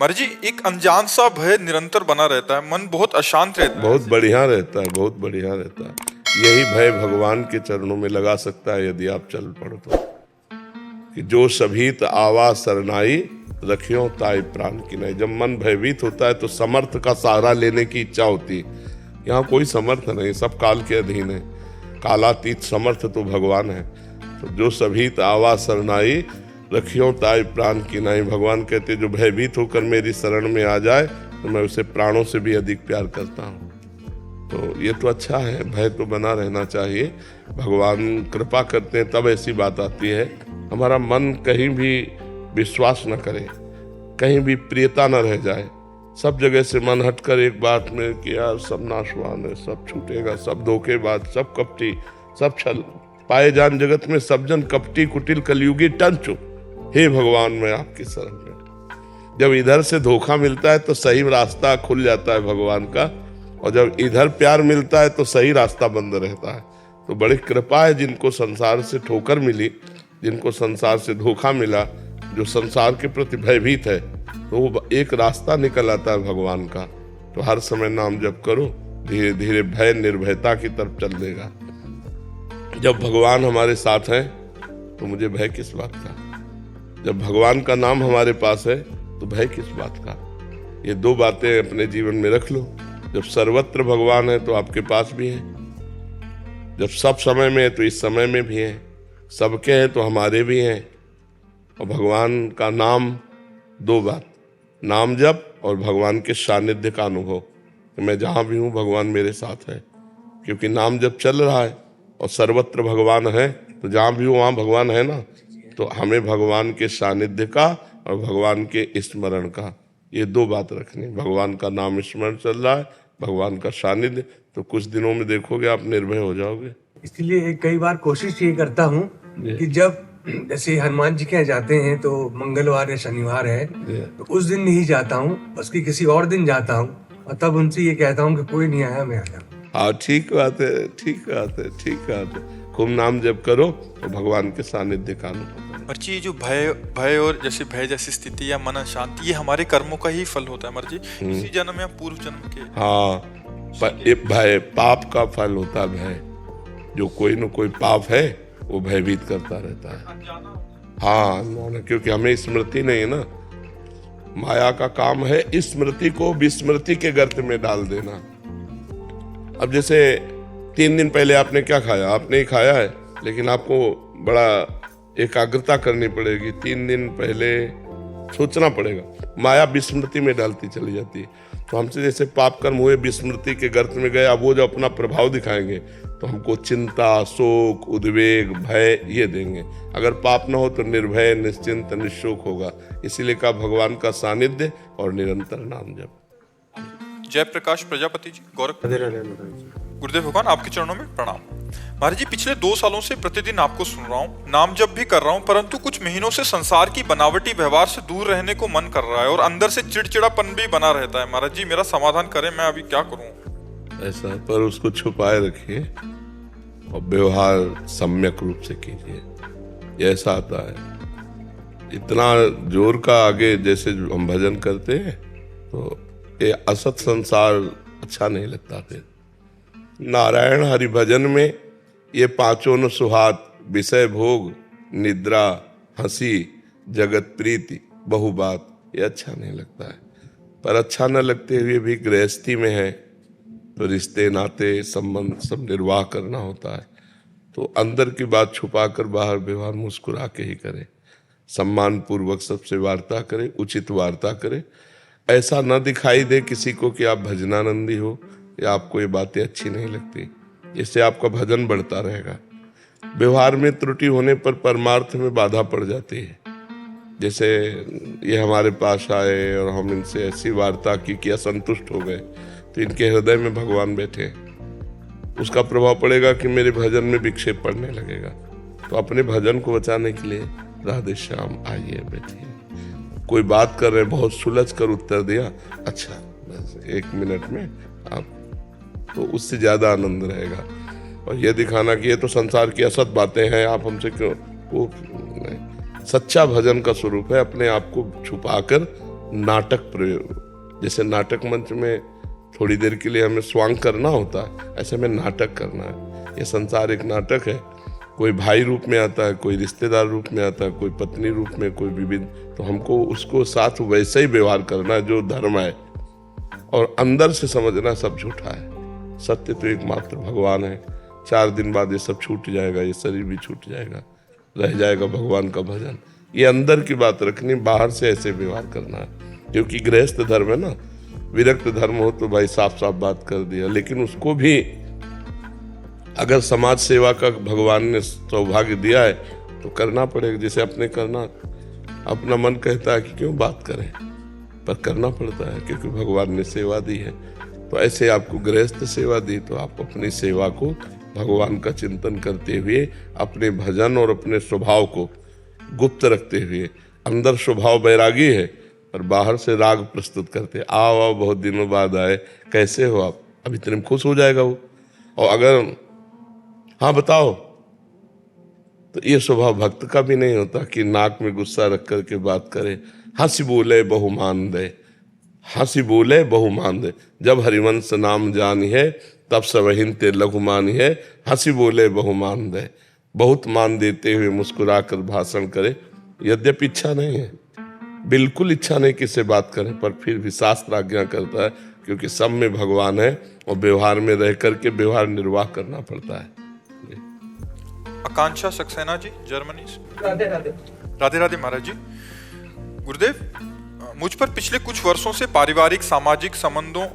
महाराज जी, एक अनजान सा भय निरंतर बना रहता है, मन बहुत अशांत रहता है। बहुत बढ़िया रहता है, बहुत बढ़िया रहता है। यही भय भगवान के चरणों में लगा सकता है यदि आप चल पड़ो तो। कि जो सभीत आवा सरनाई, रखियो ताई प्राण की नहीं। जब मन भयभीत होता है तो समर्थ का सहारा लेने की इच्छा होती है। यहाँ कोई समर्थ नहीं, सब काल के अधीन है। कालातीत समर्थ तो भगवान है। तो जो सभीत आवा सरनाई, रखियो ताई प्राण की नहीं। भगवान कहते जो भयभीत होकर मेरी शरण में आ जाए तो मैं उसे प्राणों से भी अधिक प्यार करता हूँ। तो ये तो अच्छा है, भय तो बना रहना चाहिए। भगवान कृपा करते हैं तब ऐसी बात आती है। हमारा मन कहीं भी विश्वास न करे, कहीं भी प्रियता न रह जाए। सब जगह से मन हटकर एक बात में कि यार सब नाशवान है, सब छूटेगा, सब धोखेबाज, सब कपटी, सब छल पाए जान जगत में सब जन कपटी कुटिल कलयुगी टंचो। हे भगवान मैं आपकी शरण में। जब इधर से धोखा मिलता है तो सही रास्ता खुल जाता है भगवान का, और जब इधर प्यार मिलता है तो सही रास्ता बंद रहता है। तो बड़ी कृपा है जिनको संसार से ठोकर मिली, जिनको संसार से धोखा मिला, जो संसार के प्रति भयभीत है, तो वो एक रास्ता निकल आता है भगवान का। तो हर समय नाम जप करो, धीरे धीरे भय निर्भयता की तरफ चल देगा। जब भगवान हमारे साथ है तो मुझे भय किस बात का। जब भगवान का नाम हमारे पास है तो भय किस बात का। ये दो बातें अपने जीवन में रख लो। जब सर्वत्र भगवान है तो आपके पास भी है, जब सब समय में है तो इस समय में भी है, सबके हैं तो हमारे भी हैं। और भगवान का नाम, दो बात, नाम जप और भगवान के सानिध्य का अनुभव। मैं जहाँ भी हूँ भगवान मेरे साथ है, क्योंकि नाम जब चल रहा है और सर्वत्र भगवान है, तो जहाँ भी हूँ वहाँ भगवान है ना। तो हमें भगवान के सानिध्य का और भगवान के स्मरण का, ये दो बात रखनी। भगवान का नाम स्मरण चल रहा है, भगवान का सानिध्य, तो कुछ दिनों में देखोगे आप निर्भय हो जाओगे। इसलिए कई बार कोशिश ये करता हूँ कि जब जैसे हनुमान जी के यहाँ जाते हैं तो मंगलवार या शनिवार है तो उस दिन नहीं जाता हूँ, बल्कि किसी और दिन जाता हूँ और तब उनसे ये कहता हूँ कि कोई नहीं आया, मैं आया। हाँ, ठीक बात है, ठीक बात है, ठीक बात है। खूब नाम जप करो तो भगवान के सानिध्य का अनुभव। मर्जी जी, जो भय और जैसे भय जैसी स्थिति या मन अशांति, ये हमारे कर्मों का ही फल होता है मर्जी, इसी जन्म या पूर्व जन्म के। हाँ, भय पाप का फल होता है। भय जो कोई न कोई पाप है वो भयभीत करता रहता है। हाँ, क्योंकि हमें स्मृति नहीं है ना। माया का काम है स्मृति को विस्मृति के गर्त में डाल देना। अब जैसे 3 दिन पहले आपने क्या खाया, आपने ही खाया है, लेकिन आपको बड़ा एकाग्रता करनी पड़ेगी। 3 दिन पहले सोचना पड़ेगा। माया विस्मृति में डालती चली जाती है। तो हमसे जैसे पाप कर्म हुए विस्मृति के गर्त में गए, अब वो जो अपना प्रभाव दिखाएंगे तो हमको चिंता, शोक, उद्वेग, भय ये देंगे। अगर पाप न हो तो निर्भय, निश्चिंत, निशोक होगा। इसीलिए कहा भगवान का सानिध्य और निरंतर नाम जप। जय प्रकाश प्रजापति जी, गुरुदेव भगवान आपके चरणों में प्रणाम। महाराज जी, पिछले 2 सालों से प्रतिदिन आपको सुन रहा हूँ, नाम जप भी कर रहा हूँ, परंतु कुछ महीनों से संसार की बनावटी व्यवहार से दूर रहने को मन कर रहा है और अंदर से चिड़चिड़ापन भी बना रहता है। महाराज जी, मेरा समाधान करें, मैं अभी क्या करूँ? ऐसा पर उसको छुपाए रखिए और व्यवहार सम्यक रूप से कीजिए। ऐसा आता है इतना जोर का आगे जैसे हम भजन करते हैं तो ये असत संसार अच्छा नहीं लगता। फिर नारायण हरि भजन में ये 5 न सुहात, विषय भोग, निद्रा, हंसी, जगत प्रीति, बहु बात, ये अच्छा नहीं लगता है। पर अच्छा न लगते हुए भी गृहस्थी में है तो रिश्ते नाते संबंध सब निर्वाह करना होता है। तो अंदर की बात छुपा कर बाहर व्यवहार मुस्कुरा के ही करे। सम्मान पूर्वक सबसे वार्ता करे, उचित वार्ता करे। ऐसा न दिखाई दे किसी को कि आप भजनानंदी हो या आपको ये बातें अच्छी नहीं लगती। इससे आपका भजन बढ़ता रहेगा। व्यवहार में त्रुटि होने पर परमार्थ में बाधा पड़ जाती है। जैसे ये हमारे पास आए और हम इनसे ऐसी वार्ता की कि असंतुष्ट हो गए, तो इनके हृदय में भगवान बैठे हैं। उसका प्रभाव पड़ेगा कि मेरे भजन में विक्षेप पड़ने लगेगा। तो अपने भजन को बचाने के लिए राधे श्याम आइए बैठिए। कोई बात कर रहे हैं, बहुत सुलझ कर उत्तर दिया, अच्छा बस 1 मिनट में आप, तो उससे ज्यादा आनंद रहेगा। और ये दिखाना कि ये तो संसार की असत बातें हैं, आप हमसे क्यों, वो नहीं। सच्चा भजन का स्वरूप है अपने आप को छुपाकर नाटक प्रयोग। जैसे नाटक मंच में थोड़ी देर के लिए हमें स्वांग करना होता है, ऐसे में नाटक करना है। ये संसार एक नाटक है। कोई भाई रूप में आता है, कोई रिश्तेदार रूप में आता है, कोई पत्नी रूप में, कोई विविध, तो हमको उसको साथ वैसे ही व्यवहार करना है जो धर्म है, और अंदर से समझना सब झूठा है, सत्य तो एकमात्र भगवान है। 4 दिन बाद ये सब छूट जाएगा, ये शरीर भी छूट जाएगा, रह जाएगा भगवान का भजन। ये अंदर की बात रखनी, बाहर से ऐसे व्यवहार करना है। क्योंकि गृहस्थ धर्म है ना, विरक्त धर्म हो तो भाई साफ साफ बात कर दिया, लेकिन उसको भी अगर समाज सेवा का भगवान ने सौभाग्य दिया है तो करना पड़ेगा। जैसे अपने करना, अपना मन कहता है कि क्यों बात करें, पर करना पड़ता है क्योंकि भगवान ने सेवा दी है। तो ऐसे आपको गृहस्थ सेवा दी, तो आप अपनी सेवा को भगवान का चिंतन करते हुए, अपने भजन और अपने स्वभाव को गुप्त रखते हुए, अंदर स्वभाव बैरागी है और बाहर से राग प्रस्तुत करते, आओ आओ बहुत दिनों बाद आए, कैसे हो आप, अब इतने में खुश हो जाएगा वो। और अगर हाँ बताओ, तो ये स्वभाव भक्त का भी नहीं होता कि नाक में गुस्सा रख करके बात करे। हंसी बोले बहुमान दे, हंसी बोले बहुमान दे, जब हरिवंश नाम जानी है तब सबहिन ते लघुमान है, हंसी बोले बहुमान दे, बहुत मान देते हुए मुस्कुरा कर भाषण करे। यद्यपि इच्छा नहीं है, बिल्कुल इच्छा नहीं किससे बात करें, पर फिर भी शास्त्र आज्ञा करता है, क्योंकि सब में भगवान है और व्यवहार में रह करके व्यवहार निर्वाह करना पड़ता है। आकांक्षा सक्सेना जी, जर्मनी से। राधे राधे। राधे राधे महाराज जी। गुरुदेव, मुझ पर पिछले कुछ वर्षों से पारिवारिक सामाजिक संबंधों,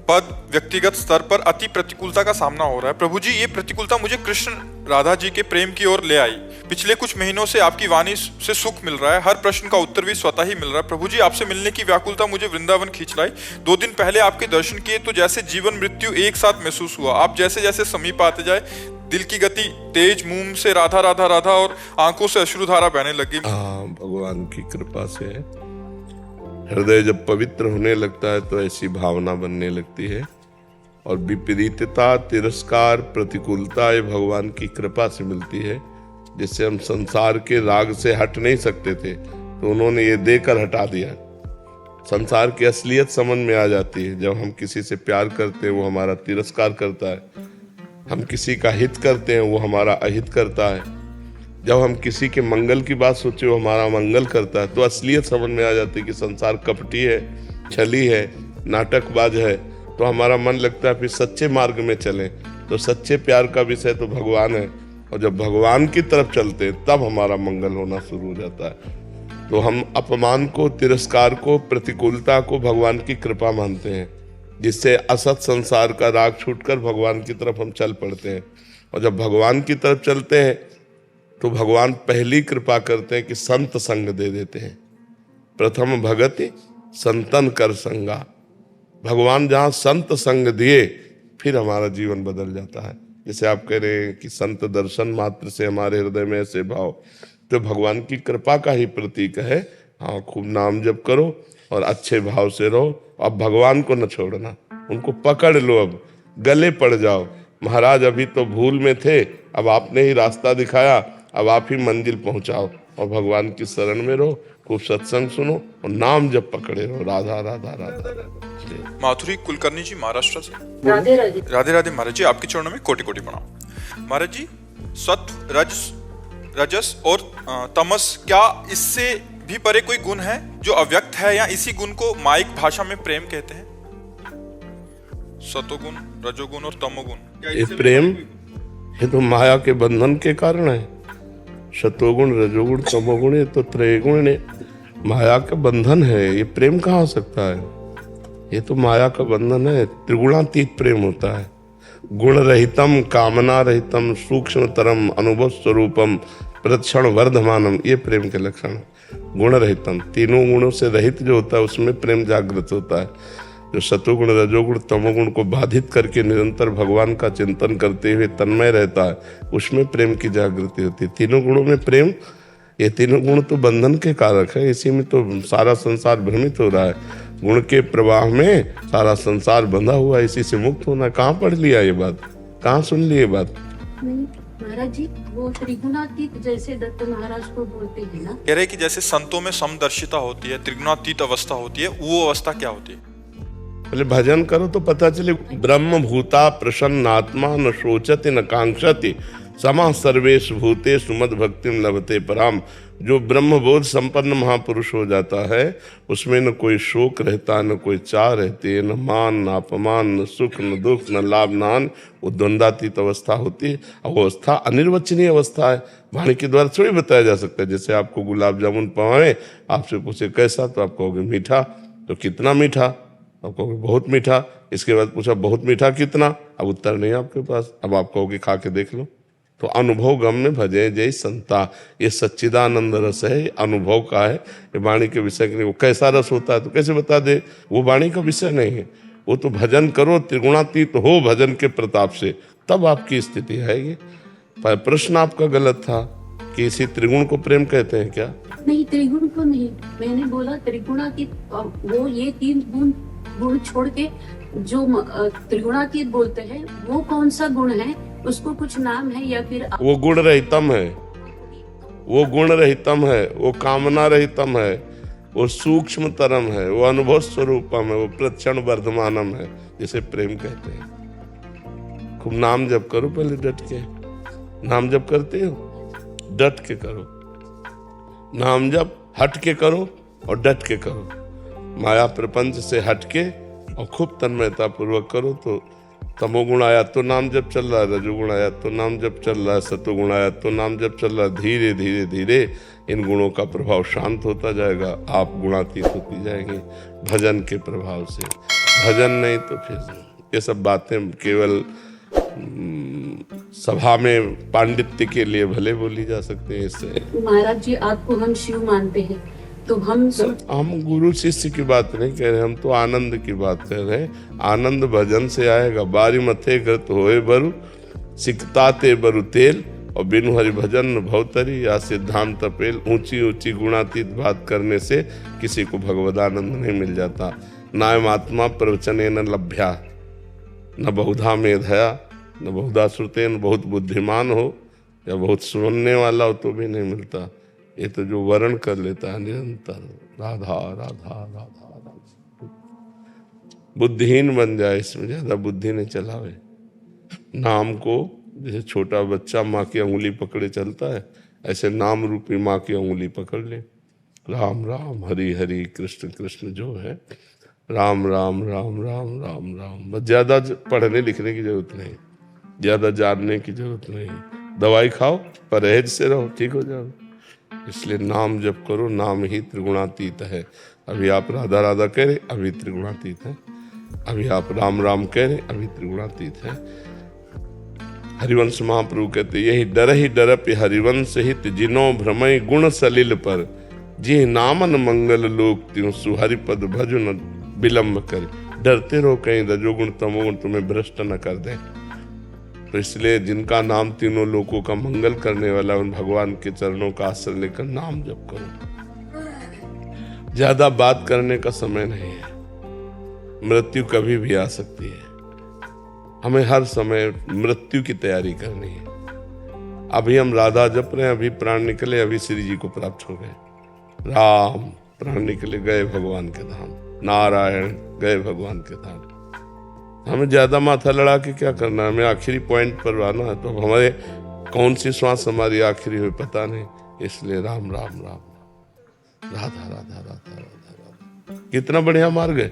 पद, व्यक्तिगत स्तर पर अति प्रतिकूलता का सामना हो रहा है। प्रभु जी, ये प्रतिकूलता मुझे कृष्ण राधा जी के प्रेम की ओर ले आई। पिछले कुछ महीनों से आपकी वाणी से सुख मिल रहा है, हर प्रश्न का उत्तर भी स्वतः ही मिल रहा है। प्रभु जी, आपसे मिलने की व्याकुलता मुझे वृंदावन खींच लाई। 2 दिन पहले आपके दर्शन किए तो जैसे जीवन मृत्यु एक साथ महसूस हुआ। आप जैसे जैसे समीप आते जाए, दिल की गति तेज, मुंह से राधा राधा राधा और आंखों से अश्रुधारा बहने लगी। भगवान की कृपा से हृदय जब पवित्र होने लगता है तो ऐसी भावना बनने लगती है, और विपरीतता, तिरस्कार, प्रतिकूलता ये भगवान की कृपा से मिलती है। जिससे हम संसार के राग से हट नहीं सकते थे, तो उन्होंने ये देकर हटा दिया। संसार की असलियत समझ में आ जाती है। जब हम किसी से प्यार करते हैं वो हमारा तिरस्कार करता है, हम किसी का हित करते हैं वो हमारा अहित करता है, जब हम किसी के मंगल की बात सोचे वो हमारा मंगल करता है, तो असलियत समझ में आ जाती है कि संसार कपटी है, छली है, नाटकबाज है। तो हमारा मन लगता है फिर सच्चे मार्ग में चलें। तो सच्चे प्यार का विषय तो भगवान है, और जब भगवान की तरफ चलते तब हमारा मंगल होना शुरू हो जाता है। तो हम अपमान को, तिरस्कार को, प्रतिकूलता को भगवान की कृपा मानते हैं, जिससे असत संसार का राग छूटकर भगवान की तरफ हम चल पड़ते हैं। और जब भगवान की तरफ चलते हैं तो भगवान पहली कृपा करते हैं कि संत संग दे देते हैं। प्रथम भगति संतन कर संगा। भगवान जहाँ संत संग दिए फिर हमारा जीवन बदल जाता है। जैसे आप कह रहे हैं कि संत दर्शन मात्र से हमारे हृदय में ऐसे भाव, तो भगवान की कृपा का ही प्रतीक है। हाँ, खूब नाम जप करो और अच्छे भाव से रहो। अब भगवान को न छोड़ना, उनको पकड़ लो, अब गले पड़ जाओ। महाराज अभी तो भूल में थे, अब आपने ही रास्ता दिखाया, अब आप ही मंजिल पहुंचाओ। और भगवान की शरण में रहो, खूब सत्संग सुनो और नाम जब पकड़े रहो, राधा राधा राधा राधा। माधुरी कुलकर्णी जी, महाराष्ट्र से। राधे राधे। राधे राधे महाराज जी, आपके चरणों में कोटि कोटि प्रणाम। महाराज जी, सत्व, रजस और तमस, क्या इससे भी परे कोई गुण है जो अव्यक्त है, या इसी गुण को माइक भाषा में प्रेम कहते हैं? सतोगुण, रजोगुण और तमोगुण, ये प्रेम, ये तो माया के बंधन के कारण है। शतोगुण, रजोगुण, तमोगुण, ये तो त्रयगुण है, माया का बंधन है। ये प्रेम कहाँ हो सकता है? ये तो माया का बंधन है। त्रिगुणातीत प्रेम होता है। गुण रहितम, कामना रहितम, सूक्ष्मतरम, अनुभव स्वरूपम, प्रतिक्षण वर्धमानम, ये प्रेम के लक्षण। गुण रहितम, तीनों गुणों से रहित जो होता है उसमें प्रेम जागृत होता है। जो सतोगुण, रजोगुण, तमोगुण को बाधित करके निरंतर भगवान का चिंतन करते हुए तन्मय रहता है, उसमें प्रेम की जागृति होती है। तीनों गुणों में प्रेम, ये तीनों गुण तो बंधन के कारक है। इसी में तो सारा संसार भ्रमित हो रहा है। गुण के प्रवाह में सारा संसार बंधा हुआ है, इसी से मुक्त होना। कहाँ पढ़ लिया ये बात, कहाँ सुन ली ये बात? महाराज जी, वो त्रिगुणातीत जैसे दत्त महाराज को बोलते हैं ना, कह रहे कि जैसे संतों में समदर्शिता होती है, त्रिगुणातीत अवस्था होती है, वो अवस्था क्या होती है? पहले भजन करो तो पता चले। ब्रह्म भूता प्रसन्नात्मा न शोचति न कांक्षति समा सर्वेश भूतेषु मद भक्तिम लभते पराम। जो ब्रह्मबोध संपन्न महापुरुष हो जाता है उसमें न कोई शोक रहता, न कोई चाह रहती है, न मान न अपमान, न सुख न दुख, न लाभ न हानि। वो द्वंद्वातीत अवस्था होती है। वो अवस्था अनिर्वचनीय अवस्था है, वाणी के द्वारा थोड़ी बताया जा सकता है। जैसे आपको गुलाब जामुन पवाए, आपसे पूछे कैसा, तो आप कहोगे मीठा। तो कितना मीठा? आप कहोगे बहुत मीठा। इसके बाद पूछा बहुत मीठा कितना? अब उत्तर नहीं आपके पास। अब आप कहोगे खा के देख लो। तो अनुभव गम में भजे जय संता, ये सच्चिदानंद रस है, ये अनुभव का है, ये वाणी के विषय के नहीं। वो कैसा रस होता है तो कैसे बता दे, वो वाणी का विषय नहीं है। वो तो भजन करो, त्रिगुणातीत हो भजन के प्रताप से, तब आपकी स्थिति आएगी। पर प्रश्न आपका गलत था कि इसी त्रिगुण को प्रेम कहते हैं क्या? नहीं, त्रिगुण को नहीं, मैंने बोला त्रिगुणातीत। वो ये 3 गुण छोड़ के जो त्रिगुणातीत बोलते हैं, वो कौन सा गुण है? उसको कुछ नाम है या फिर वो गुण रहितम है, वो गुण रहितम है, वो कामना रहितम है, वो सूक्ष्म तरम है, वो अनुभव स्वरूपम है, वो प्रक्षण वर्धमानम है, जिसे प्रेम कहते हैं। खूब नाम जप करो पहले डट के। नाम जप करते हो, डट के करो। नाम जप हट के करो और डट के करो। माया प्रपंच से हट के और खूब तन्मयता पूर्वक करो तो तमोगुण आया तो नाम जप चल रहा है, रजोगुण आया तो नाम जप चल रहा है, सतोगुण आया तो नाम जप चल रहा है। धीरे धीरे धीरे इन गुणों का प्रभाव शांत होता जाएगा, आप गुणातीत होती जाएंगे भजन के प्रभाव से। भजन नहीं तो फिर ये सब बातें केवल सभा में पांडित्य के लिए भले बोली जा सकते हैं। इससे महाराज जी, आपको हम शिव मानते हैं तो हम गुरु शिष्य की बात नहीं कह रहे, हम तो आनंद की बात कर रहे हैं। आनंद भजन से आएगा। बारी मथे घृत होए बरु सिकताते बरु तेल, और बिनु हरि भजन न भवतरी या सिद्धांत पेल। ऊंची ऊंची गुणातीत बात करने से किसी को भगवदानंद नहीं मिल जाता। नायम आत्मा प्रवचने न लभ्या न बहुधा मेधया न बहुधा श्रुते, न बहुत बुद्धिमान हो या बहुत सुनने वाला हो तो भी नहीं मिलता। ये तो जो वर्ण कर लेता है निरंतर राधा राधा राधा राधा, बुद्धिहीन बन जाए, इसमें ज्यादा बुद्धि नहीं चलावे। नाम को जैसे छोटा बच्चा माँ की अंगुली पकड़े चलता है, ऐसे नाम रूपी माँ की अंगुली पकड़ ले। राम राम हरि हरि कृष्ण कृष्ण जो है, राम राम राम राम राम राम। बस ज्यादा पढ़ने लिखने की जरूरत नहीं, ज्यादा जानने की जरूरत नहीं। दवाई खाओ, परहेज से रहो, ठीक हो जाओ। इसलिए नाम जप करो, नाम ही त्रिगुणातीत है। अभी आप राधा राधा कह रहे, अभी त्रिगुणातीत है। अभी आप राम राम कह रहे, अभी त्रिगुणातीत है। हरिवंश महाप्रभु कहते यही डरप हरिवंश हित जिनो भ्रमय गुण सलिल पर, जी नामन मंगल लोक त्यों सुहरिपद भजन विलंब कर। डरते रहो कहीं रजोगुण तमोगुण तुम्हें भ्रष्ट न कर दे। तो इसलिए जिनका नाम तीनों लोगों का मंगल करने वाला, उन भगवान के चरणों का आश्रय लेकर नाम जप करो। ज्यादा बात करने का समय नहीं है, मृत्यु कभी भी आ सकती है। हमें हर समय मृत्यु की तैयारी करनी है। अभी हम राधा जप रहे हैं, अभी प्राण निकले, अभी श्री जी को प्राप्त हो गए। राम प्राण निकले, गए भगवान के धाम। नारायण गए भगवान के धाम। हमें ज्यादा माथा लड़ा के क्या करना है, हमें आखिरी पॉइंट पर आना है। तो हमारे कौन सी श्वास हमारी आखिरी हुई पता नहीं। इसलिए राम राम राम राधा राधा राधा राधा राधा। कितना बढ़िया मार्ग है।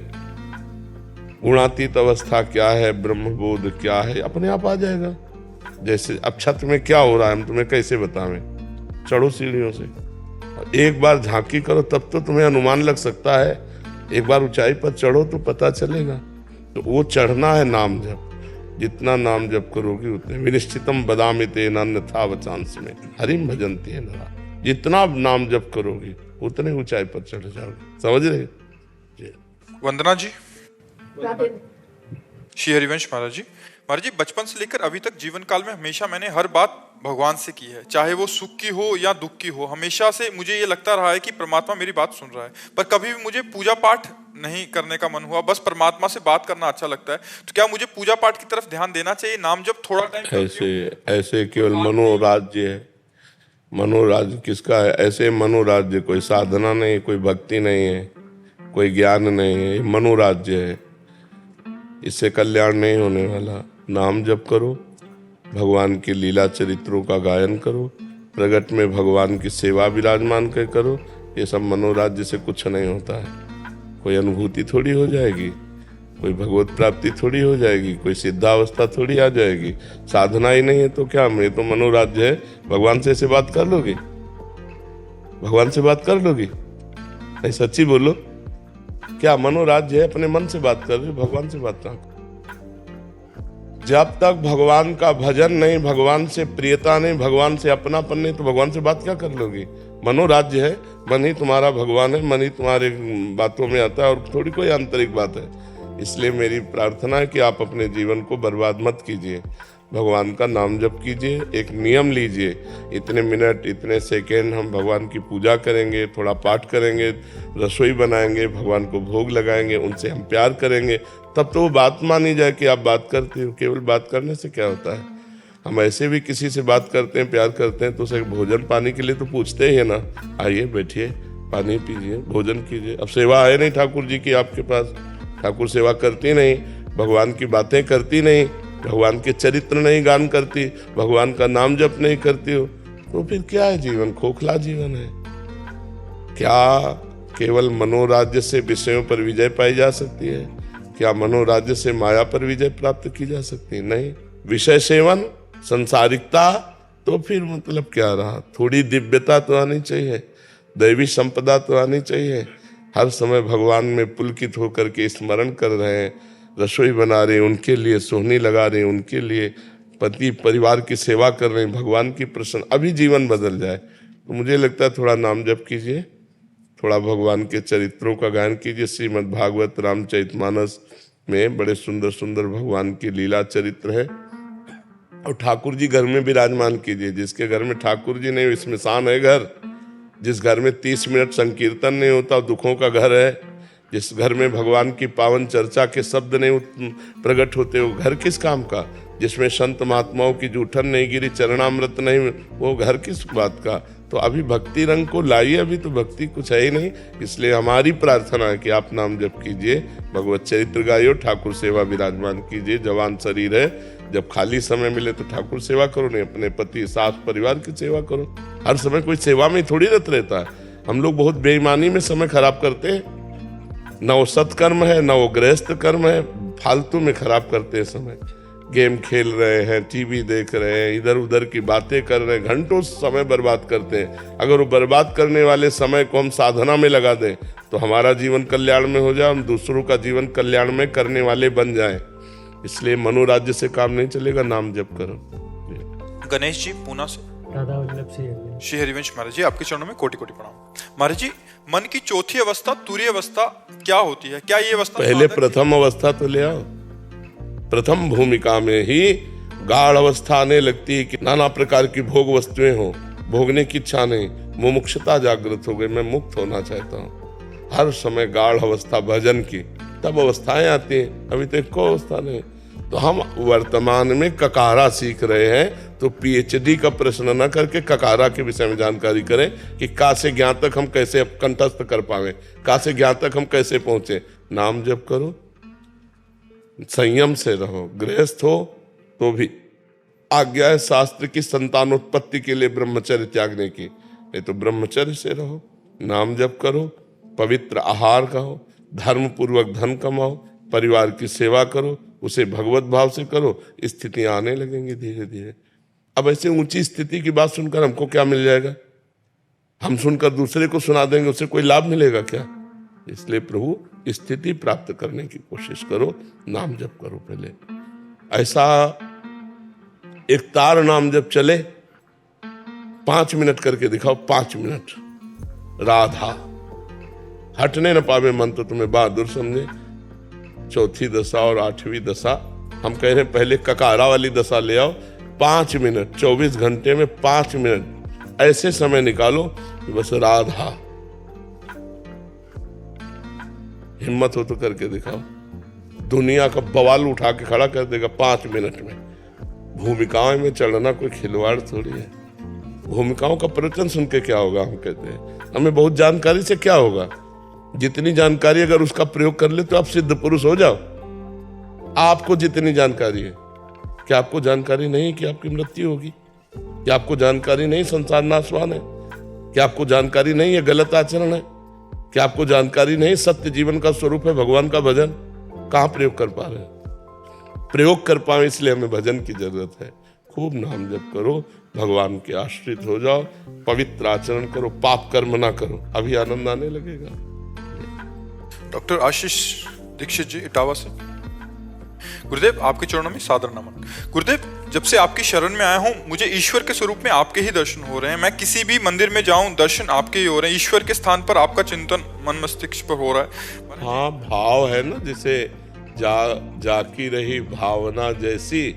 गुणातीत अवस्था क्या है, ब्रह्मबोध क्या है, अपने आप आ जाएगा। जैसे अब छत में क्या हो रहा है हम तुम्हें कैसे बतावें। चढ़ो सीढ़ियों से, एक बार झांकी करो तब तो तुम्हें अनुमान लग सकता है। एक बार ऊंचाई पर चढ़ो तो पता चलेगा। तो वो चढ़ना है नाम जप। जितना नाम जप करोगे उतने विनिश्चितम बदामि तेन अन्यथा वचांस में हरिम भजन्ति है नरा। जितना नाम जप करोगे उतने ऊंचाई पर चढ़ जाओगे। समझ रहे जी? वंदना जी, श्री हरिवंश महाराज जी, महाराज जी, बचपन से लेकर अभी तक जीवन काल में हमेशा मैंने हर बात भगवान से की है, चाहे वो सुख की हो या दुख की हो। हमेशा से मुझे ये लगता रहा है कि परमात्मा मेरी बात सुन रहा है, पर कभी भी मुझे पूजा पाठ नहीं करने का मन हुआ। बस परमात्मा से बात करना अच्छा लगता है। तो क्या मुझे पूजा पाठ की तरफ ध्यान देना चाहिए? नाम जब थोड़ा टाइम ऐसे केवल मनोराज्य है। मनोराज्य किसका है? ऐसे मनोराज्य कोई साधना नहीं, कोई भक्ति नहीं है, कोई ज्ञान नहीं है, मनोराज्य है। इससे कल्याण नहीं होने वाला। नाम जप करो, भगवान की लीला चरित्रों का गायन करो, प्रगट में भगवान की सेवा विराजमान कर करो। ये सब मनोराज्य से कुछ नहीं होता है। कोई अनुभूति थोड़ी हो जाएगी, कोई भगवत प्राप्ति थोड़ी हो जाएगी, कोई सिद्धावस्था थोड़ी आ जाएगी। साधना ही नहीं है तो क्या? मैं तो मनोराज्य है। भगवान से ऐसे बात कर लोगे? भगवान से बात कर लोगी? नहीं, सच्ची बोलो, क्या मनोराज्य है? अपने मन से बात कर रहे हो, भगवान से बात ना। जब तक भगवान का भजन नहीं, भगवान से प्रियता नहीं, भगवान से अपनापन नहीं, तो भगवान से बात क्या कर लोगे? मनोराज्य है। मन ही तुम्हारा भगवान है, मन ही तुम्हारे बातों में आता है, और थोड़ी कोई आंतरिक बात है। इसलिए मेरी प्रार्थना है कि आप अपने जीवन को बर्बाद मत कीजिए। भगवान का नाम जप कीजिए। एक नियम लीजिए, इतने मिनट, इतने सेकेंड हम भगवान की पूजा करेंगे, थोड़ा पाठ करेंगे, रसोई बनाएंगे, भगवान को भोग लगाएंगे, उनसे हम प्यार करेंगे, तब तो वो बात मानी जाए कि आप बात करते हो। केवल बात करने से क्या होता है? हम ऐसे भी किसी से बात करते हैं, प्यार करते हैं, तो उसे भोजन पानी के लिए तो पूछते ही है ना, आइए बैठिए, पानी पीजिए, भोजन कीजिए। अब सेवा है नहीं ठाकुर जी की आपके पास, ठाकुर सेवा करती नहीं, भगवान की बातें करती नहीं, भगवान के चरित्र नहीं गान करती, भगवान का नाम जप नहीं करती हो, तो फिर क्या है जीवन? खोखला जीवन है। क्या केवल मनोराज्य से विषयों पर विजय पाई जा सकती है? क्या मनोराज्य से माया पर विजय प्राप्त की जा सकती है? नहीं। विषय सेवन, संसारिकता, तो फिर मतलब क्या रहा? थोड़ी दिव्यता तो आनी चाहिए, दैवी संपदा तो आनी चाहिए। हर समय भगवान में पुलकित होकर के स्मरण कर रहे हैं, रसोई बना रहे हैं उनके लिए, सोहनी लगा रहे हैं उनके लिए, पति परिवार की सेवा कर रहे हैं, भगवान की प्रसन्न, अभी जीवन बदल जाए। तो मुझे लगता है थोड़ा नाम जप कीजिए, थोड़ा भगवान के चरित्रों का गायन कीजिए। श्रीमद् भागवत रामचरितमानस में बड़े सुंदर सुंदर भगवान की लीला चरित्र है, और ठाकुर जी घर में विराजमान कीजिए। जिसके घर में ठाकुर जी नहीं, स्मशान है घर। जिस घर में 30 मिनट संकीर्तन नहीं होता, दुखों का घर है। जिस घर में भगवान की पावन चर्चा के शब्द नहीं प्रकट होते, वो घर किस काम का? जिसमें संत महात्माओं की जूठन नहीं गिरी, चरणामृत नहीं, वो घर किस बात का? तो अभी भक्ति रंग को लाइए, अभी तो भक्ति कुछ है ही नहीं। इसलिए हमारी प्रार्थना है कि आप नाम जप कीजिए, भगवत चरित्र गाइयो, ठाकुर सेवा विराजमान कीजिए। जवान शरीर है, जब खाली समय मिले तो ठाकुर सेवा करो, नहीं अपने पति सास परिवार की सेवा करो। हर समय कोई सेवा में थोड़ी रत रहता है। हम लोग बहुत बेईमानी में समय खराब करते हैं। न वो सत्कर्म है, न वो गृहस्थ कर्म है, फालतू में खराब करते हैं समय। गेम खेल रहे हैं, टीवी देख रहे हैं, इधर उधर की बातें कर रहे हैं, घंटों समय बर्बाद करते हैं। अगर वो बर्बाद करने वाले समय को हम साधना में लगा दें तो हमारा जीवन कल्याण में हो जाए, हम दूसरों का जीवन कल्याण में करने वाले बन जाएं। इसलिए मनोराज्य से काम नहीं चलेगा, नाम जप करो। गणेश जी पूना से, दादा वल्लभ सिंह श्री हरिवंश महाराज जी, आपके चरणों में कोटि कोटि प्रणाम। महाराज जी, मन की चौथी अवस्था तुरीय अवस्था क्या होती है? क्या ये अवस्था पहले प्रथम अवस्था तो ले आओ। प्रथम भूमिका में ही गाढ़ अवस्था आने लगती है कि नाना प्रकार की भोग वस्तुएं हो, भोगने की इच्छा नहीं, मुमुक्षुता जागृत हो गई, मैं मुक्त होना चाहता हूँ। हर समय गाढ़ अवस्था भजन की, तब अवस्थाएं आती हैं। अभी तो एक अवस्था नहीं। तो हम वर्तमान में ककारा सीख रहे हैं, तो पीएचडी का प्रश्न न करके ककारा के विषय में जानकारी करें कि का से ज्ञान तक हम कैसे कंठस्थ कर पावे, का से ज्ञान तक हम कैसे पहुंचे। नाम जप करो, संयम से रहो। गृहस्थ हो तो भी आज्ञा है शास्त्र की संतानोत्पत्ति के लिए ब्रह्मचर्य त्यागने की, नहीं तो ब्रह्मचर्य से रहो। नाम जप करो, पवित्र आहार खाओ, धर्म पूर्वक धन कमाओ, परिवार की सेवा करो, उसे भगवत भाव से करो, स्थितियां आने लगेंगी धीरे धीरे। अब ऐसे ऊंची स्थिति की बात सुनकर हमको क्या मिल जाएगा? हम सुनकर दूसरे को सुना देंगे, उससे कोई लाभ मिलेगा क्या? इसलिए प्रभु स्थिति प्राप्त करने की कोशिश करो, नाम जप करो। पहले ऐसा एक तार नाम जप चले, 5 मिनट करके दिखाओ, 5 मिनट। राधा हटने न पावे मन तो तुम्हें बहादुर समझे। चौथी दशा और 8वीं दशा हम कह रहे हैं पहले ककारा वाली दशा ले आओ, 5 मिनट 24 घंटे में 5 मिनट ऐसे समय निकालो कि बस राधा, हिम्मत हो तो करके दिखाओ। दुनिया का बवाल उठा के खड़ा कर देगा 5 मिनट में। भूमिकाओं में चढ़ना कोई खिलवाड़ थोड़ी है। भूमिकाओं का प्रवचन सुन के क्या होगा, हम कहते हैं हमें बहुत जानकारी से क्या होगा। जितनी जानकारी अगर उसका प्रयोग कर ले तो आप सिद्ध पुरुष हो जाओ। आपको जितनी जानकारी है, क्या आपको जानकारी नहीं कि आपकी मृत्यु होगी? क्या आपको जानकारी नहीं संसार नाशवान है? क्या आपको जानकारी नहीं है गलत आचरण है? क्या आपको जानकारी नहीं सत्य जीवन का स्वरूप है भगवान का भजन? कहाँ प्रयोग कर पा रहे हैं? प्रयोग कर पाए इसलिए हमें भजन की जरूरत है। खूब नाम जप करो, भगवान के आश्रित हो जाओ, पवित्र आचरण करो, पाप कर्म ना करो, अभी आनंद आने लगेगा। डॉक्टर आशीष दीक्षित जी इटावा से। गुरुदेव आपके चरणों में सादर नमन। गुरुदेव, जब से आपकी शरण में आया हूँ मुझे ईश्वर के स्वरूप में आपके ही दर्शन हो रहे हैं। मैं किसी भी मंदिर में जाऊं दर्शन आपके ही हो रहे हैं। ईश्वर के स्थान पर आपका चिंतन मन मस्तिष्क पर हो रहा है। हाँ, भाव है ना, जैसे जाकी रही भावना जैसी,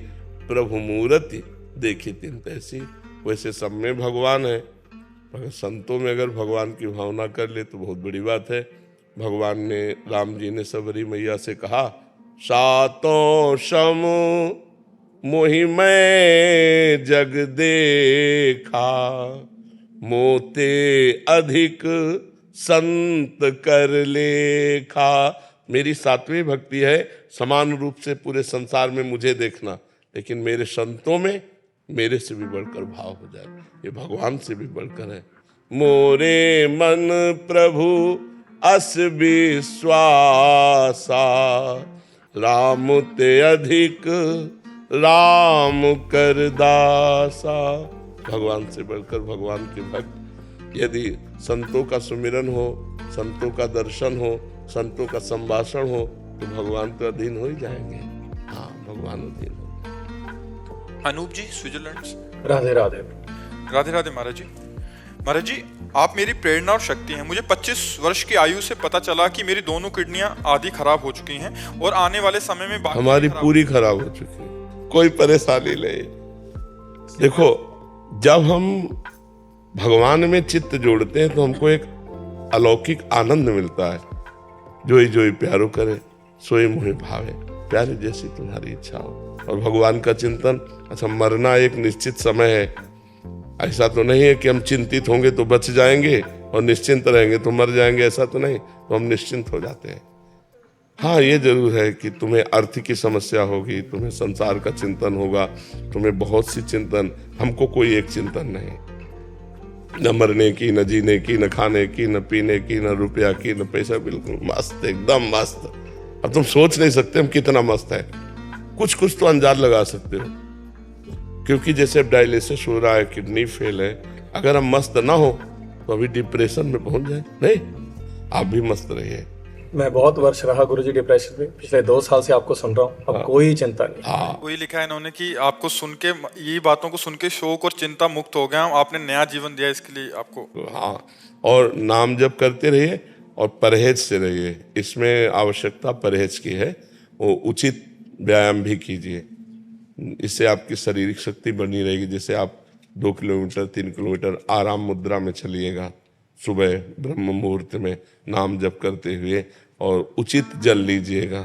प्रभु मूर्ति देखी तिन तैसी। वैसे सब में भगवान है, मगर संतों में अगर भगवान की भावना कर ले तो बहुत बड़ी बात है। भगवान ने, राम जी ने सबरी मैया से कहा, सातों सम मोहि मैं जग देखा, मोते अधिक संत कर लेखा। मेरी 7वीं भक्ति है समान रूप से पूरे संसार में मुझे देखना, लेकिन मेरे संतों में मेरे से भी बढ़कर भाव हो जाए, ये भगवान से भी बढ़कर है। मोरे मन प्रभु अस विश्वासा, राम ते अधिक राम कर दासा। भगवान से बढ़कर भगवान के भक्त। यदि संतों का सुमिरन हो, संतों का दर्शन हो, संतों का संभाषण हो तो भगवान तो अधीन हो ही जाएंगे। हाँ, भगवान अधीन हो। अनूप जी स्विट्जरलैंड से। राधे राधे। राधे राधे महाराज जी। महाराज जी, आप मेरी प्रेरणा और शक्ति हैं। मुझे 25 वर्ष की आयु से पता चला कि मेरी दोनों किडनियां आधी खराब हो चुकी हैं और आने वाले समय में हमारी पूरी खराब हो चुकी है। कोई परेशानी नहीं। देखो, जब हम भगवान में चित्त जोड़ते हैं तो हमको एक अलौकिक आनंद मिलता है। जोई जोई प्यारो करे, सोई मोहि भावे, प्यारे जैसी तुम्हारी इच्छा हो। और भगवान का चिंतन, अच्छा मरना एक निश्चित समय है, ऐसा तो नहीं है कि हम चिंतित होंगे तो बच जाएंगे और निश्चिंत रहेंगे तो मर जाएंगे, ऐसा तो नहीं। तो हम निश्चिंत हो जाते हैं। हाँ, ये जरूर है कि तुम्हें अर्थ की समस्या होगी, तुम्हें संसार का चिंतन होगा, तुम्हें बहुत सी चिंतन, हमको कोई एक चिंतन नहीं। न मरने की, न जीने की, न खाने की, न पीने की, न रुपया की, न पैसा। बिल्कुल मस्त, एकदम मस्त। अब तुम सोच नहीं सकते हम कितना मस्त है। कुछ कुछ तो अंदाज लगा सकते हो, क्योंकि जैसे डायलिसिस हो रहा है, किडनी फेल है, अगर हम मस्त ना हो तो अभी डिप्रेशन में पहुंच जाए। नहीं, आप भी मस्त रहिए। मैं बहुत वर्ष रहा गुरुजी डिप्रेशन में, पिछले 2 साल से आपको सुन रहा हूँ, अब कोई चिंता नहीं। हाँ, वही लिखा है इन्होंने कि आपको सुन के, ये बातों को सुन के शोक और चिंता मुक्त हो गया हूं। आपने नया जीवन दिया, इसके लिए आपको। हाँ, और नाम जप करते रहिए और परहेज से रहिए। इसमें आवश्यकता परहेज की है। वो उचित व्यायाम भी कीजिए, इससे आपकी शारीरिक शक्ति बनी रहेगी। जैसे आप 2 किलोमीटर 3 किलोमीटर आराम मुद्रा में चलिएगा सुबह ब्रह्म मुहूर्त में नाम जप करते हुए, और उचित जल लीजिएगा,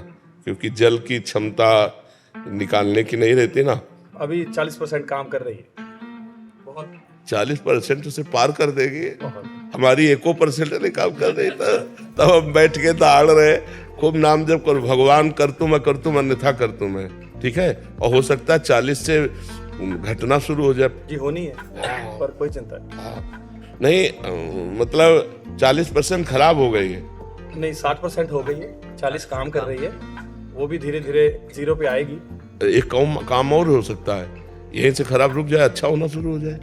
क्योंकि जल की क्षमता निकालने की नहीं रहती ना। अभी 40% काम कर रही है, बहुत 40% उसे पार कर देगी। हमारी 1% नहीं काम कर रही था, तब हम बैठ के दहाड़ रहे। खूब नाम जप करो, भगवान कर तुम अन्यथा कर तुम है, ठीक है। और हो सकता है 40 से घटना शुरू हो जाए जी, होनी है, पर कोई चिंता नहीं। मतलब 40% खराब हो गई है, नहीं 60% हो गई है। 40 काम कर रही है, वो भी धीरे धीरे 0 पे आएगी। एक काम और हो सकता है, यहीं से खराब रुक जाए, अच्छा होना शुरू हो जाए,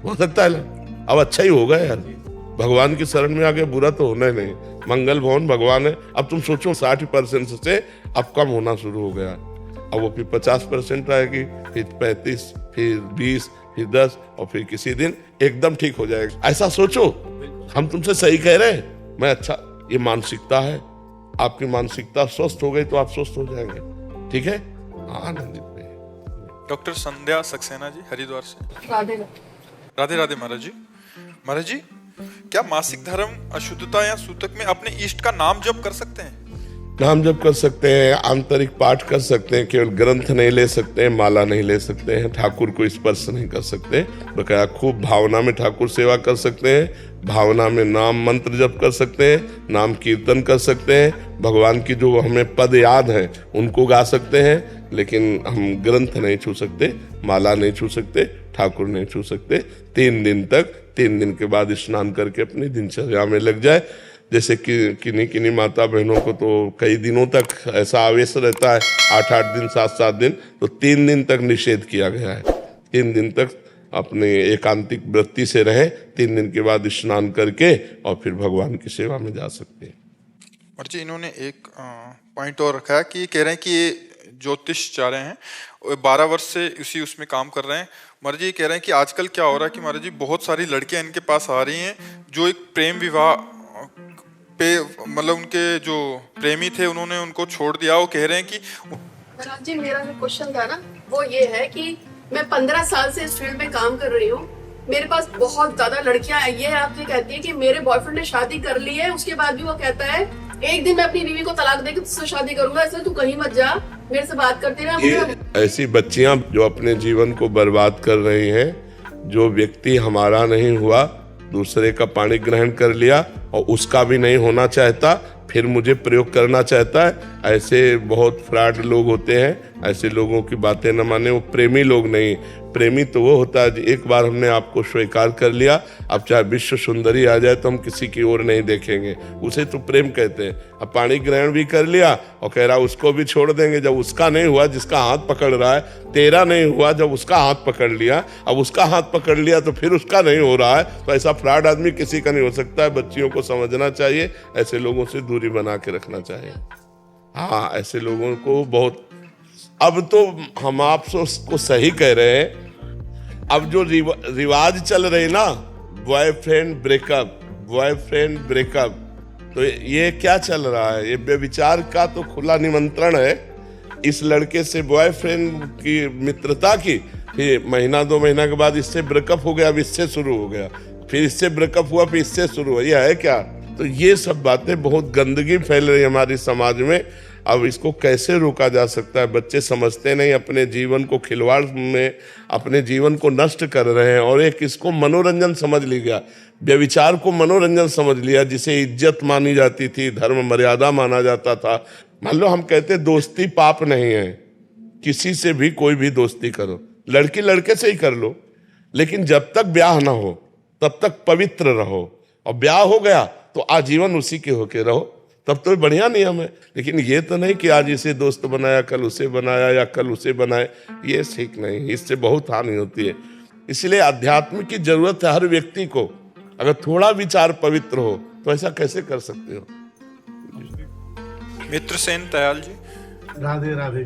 हो सकता है ना। अब अच्छा ही होगा यार, भगवान की शरण में आगे बुरा तो होना ही नहीं। मंगल भवन भगवान है। अब तुम सोचो 60% से अब कम होना शुरू हो गया, अब वो फिर 50% आएगी, फिर 35, फिर 20, फिर 10, और फिर किसी दिन एकदम ठीक हो जाएगा। ऐसा सोचो, हम तुमसे सही कह रहे हैं। मैं अच्छा, ये मानसिकता है। आपकी मानसिकता स्वस्थ हो गई तो आप स्वस्थ हो जाएंगे, ठीक है। आनंदित रहिए। डॉक्टर संध्या सक्सेना जी हरिद्वार से। राधे राधे राधे महाराज जी। महाराज जी, क्या मासिक धर्म, अशुद्धता या सूतक में अपने इष्ट का नाम जप कर सकते हैं? नाम जप कर सकते हैं, आंतरिक पाठ कर सकते हैं, केवल ग्रंथ नहीं ले सकते हैं, माला नहीं ले सकते हैं, ठाकुर को स्पर्श नहीं कर सकते, बकाया खूब भावना में ठाकुर सेवा कर सकते हैं, भावना में नाम मंत्र जप कर सकते हैं, नाम कीर्तन कर सकते हैं, भगवान की जो हमें पद याद है उनको गा सकते हैं, लेकिन हम ग्रंथ नहीं छू सकते, माला नहीं छू सकते, ठाकुर नहीं छू सकते। 3 दिन तक, 3 दिन के बाद स्नान करके अपनी दिनचर्या में लग जाए। जैसे कि किन्हीं माता बहनों को तो कई दिनों तक ऐसा आवेश रहता है, 8-8 दिन, 7-7 दिन, तो 3 दिन तक निषेध किया गया है। 3 दिन तक अपने एकांतिक वृत्ति से रहे, 3 दिन के बाद स्नान करके और फिर भगवान की सेवा में जा सकते हैं। और जी इन्होंने एक पॉइंट और रखा है कि कह रहे हैं कि ये ज्योतिष चाह रहे हैं, 12 वर्ष से उसी उसमें काम कर रहे हैं। महाराज जी कह रहे हैं कि आजकल क्या हो रहा है कि महाराज जी बहुत सारी लड़कियां इनके पास आ रही हैं जो एक प्रेम विवाह पे, मतलब उनके जो प्रेमी थे उन्होंने उनको छोड़ दिया। वो कह रहे हैं कि महाराज जी, मेरा जो क्वेश्चन था ना वो ये है कि मैं 15 साल से इस फील्ड में काम कर रही हूँ, मेरे पास बहुत ज्यादा लड़कियां आई है, आपसे कहती है कि मेरे बॉयफ्रेंड ने शादी कर ली है, उसके बाद भी वो कहता है एक दिन मैं अपनी बीवी को तलाक देकर तुझसे शादी करूंगा, इसलिए तू कहीं मत जा, मेरे से बात करती रहा। ऐसी बच्चियां जो अपने जीवन को बर्बाद कर रही हैं, जो व्यक्ति हमारा नहीं हुआ दूसरे का पानी ग्रहण कर लिया और उसका भी नहीं होना चाहता, फिर मुझे प्रयोग करना चाहता है, ऐसे बहुत फ्रॉड लोग होते हैं। ऐसे लोगों की बातें न माने, वो प्रेमी लोग नहीं। प्रेमी तो वो होता है एक बार हमने आपको स्वीकार कर लिया, अब चाहे विश्व सुंदरी आ जाए तो हम किसी की ओर नहीं देखेंगे, उसे तो प्रेम कहते हैं। अब पानी ग्रहण भी कर लिया और कह रहा उसको भी छोड़ देंगे, जब उसका नहीं हुआ जिसका हाथ पकड़ रहा है, तेरा नहीं हुआ जब उसका हाथ पकड़ लिया, अब उसका हाथ पकड़ लिया तो फिर उसका नहीं हो रहा है, तो ऐसा फ्रॉड आदमी किसी का नहीं हो सकता है। बच्चियों को समझना चाहिए, ऐसे लोगों से दूरी बना के रखना चाहिए। हाँ, ऐसे लोगों को बहुत, अब तो हम आपसे उसको सही कह रहे हैं, अब जो रिवाज चल रही ना, बॉयफ्रेंड ब्रेकअप, तो ये क्या चल रहा है? ये व्यभिचार का तो खुला निमंत्रण है। इस लड़के से बॉयफ्रेंड की मित्रता की, फिर 1-2 महीना के बाद इससे ब्रेकअप हो गया, अब इससे शुरू हो गया, फिर इससे ब्रेकअप हुआ, फिर इससे शुरू हुआ, यह है क्या? तो ये सब बातें, बहुत गंदगी फैल रही है हमारी समाज में। अब इसको कैसे रोका जा सकता है? बच्चे समझते नहीं, अपने जीवन को खिलवाड़ में अपने जीवन को नष्ट कर रहे हैं। और एक इसको मनोरंजन समझ लिया, व्यभिचार को मनोरंजन समझ लिया, जिसे इज्जत मानी जाती थी, धर्म मर्यादा माना जाता था। मान लो हम कहते दोस्ती पाप नहीं है, किसी से भी कोई भी दोस्ती करो, लड़की लड़के से ही कर लो, लेकिन जब तक ब्याह ना हो तब तक पवित्र रहो, और ब्याह हो गया तो आजीवन उसी के होके रहो, तब तो बढ़िया नियम है। लेकिन ये तो नहीं कि आज इसे दोस्त बनाया, कल उसे बनाया, या कल उसे बनाए, ये ठीक नहीं, इससे बहुत हानि होती है। इसलिए अध्यात्म की जरूरत है हर व्यक्ति को। अगर थोड़ा विचार पवित्र हो तो ऐसा कैसे कर सकते हो? मित्र सेन दयाल जी। राधे राधे।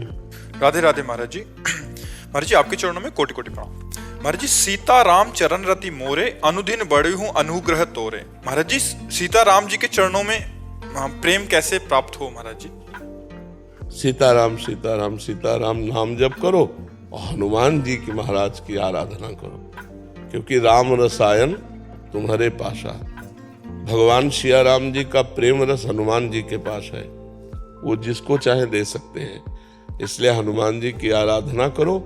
राधे राधे महाराज जी। महाराज जी आपके चरणों में कोटि कोटि प्रणाम। महाराज जी, सीता राम चरण रति मोरे, अनुदिन बढ़ी हूँ अनुग्रह तोरे। महाराज जी, सीता राम जी के चरणों में प्रेम कैसे प्राप्त हो? महाराज जी सीताराम सीताराम सीताराम नाम जप करो और हनुमान जी की, महाराज की आराधना करो, क्योंकि राम रसायन तुम्हारे पासा। भगवान सिया राम जी का प्रेम रस हनुमान जी के पास है, वो जिसको चाहे दे सकते हैं। इसलिए हनुमान जी की आराधना करो